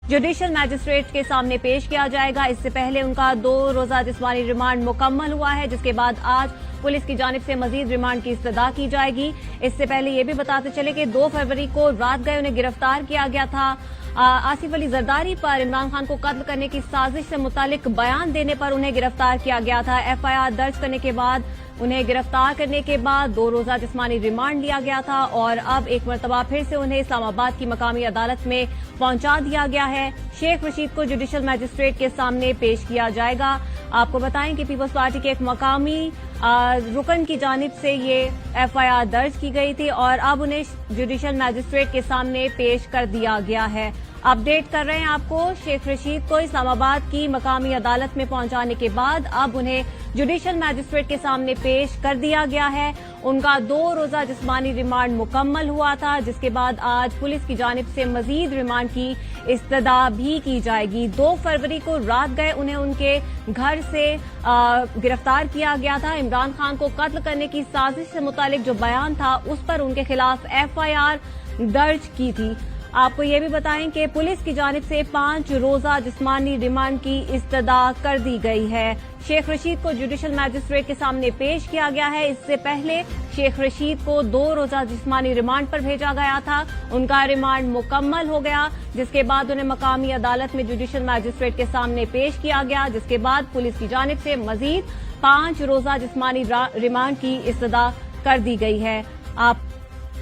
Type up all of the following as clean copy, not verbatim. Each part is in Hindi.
जुडिशियल मैजिस्ट्रेट के सामने पेश किया जाएगा। इससे पहले उनका 2 रोजा जिस्मानी रिमांड मुकम्मल हुआ है, जिसके बाद आज पुलिस की जानिब से मजीद रिमांड की इस्तदा की जाएगी। इससे पहले ये भी बताते चले कि 2 फरवरी को रात गए उन्हें गिरफ्तार किया गया था। आसिफ अली जरदारी पर इमरान खान को कत्ल करने की साजिश से मुतालिक बयान देने पर उन्हें गिरफ्तार किया गया था। FIR दर्ज करने के बाद उन्हें गिरफ्तार करने के बाद 2 रोजा जिस्मानी रिमांड लिया गया था और अब एक मरतबा फिर से उन्हें इस्लामाबाद की मकामी अदालत में पहुंचा दिया गया है। शेख रशीद को जुडिशियल मैजिस्ट्रेट के सामने पेश किया जाएगा। आपको बताएं कि पीपल्स पार्टी के एक मकामी रुकन की जानिब से ये FIR दर्ज की गई थी और अब उन्हें जुडिशियल मैजिस्ट्रेट के सामने पेश कर दिया गया है। अपडेट कर रहे हैं आपको, शेख रशीद को इस्लामाबाद की मकामी अदालत में पहुंचाने के बाद अब उन्हें जुडिशियल मैजिस्ट्रेट के सामने पेश कर दिया गया है। उनका 2 रोजा जिस्मानी रिमांड मुकम्मल हुआ था, जिसके बाद आज पुलिस की जानिब से मजीद रिमांड की इस्तदा भी की जाएगी। 2 फरवरी को रात गए उन्हें उनके घर से गिरफ्तार किया गया था। इमरान खान को कत्ल करने की साजिश से मुतालिक जो बयान था उस पर उनके खिलाफ FIR दर्ज की थी। आपको ये भी बताएं कि पुलिस की जानिब से 5 रोजा जिस्मानी रिमांड की इस्तदा कर दी गई है। शेख रशीद को जुडिशियल मैजिस्ट्रेट के सामने पेश किया गया है। इससे पहले शेख रशीद को 2 रोजा जिस्मानी रिमांड पर भेजा गया था। उनका रिमांड मुकम्मल हो गया, जिसके बाद उन्हें मकामी अदालत में जुडिशियल मैजिस्ट्रेट के सामने पेश किया गया, जिसके बाद पुलिस की जानिब से मजीद 5 रोजा जिस्मानी रिमांड की इस्तदा कर दी गई है। आप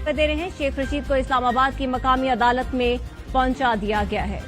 दे रहे हैं शेख रशीद को इस्लामाबाद की मकामी अदालत में पहुंचा दिया गया है।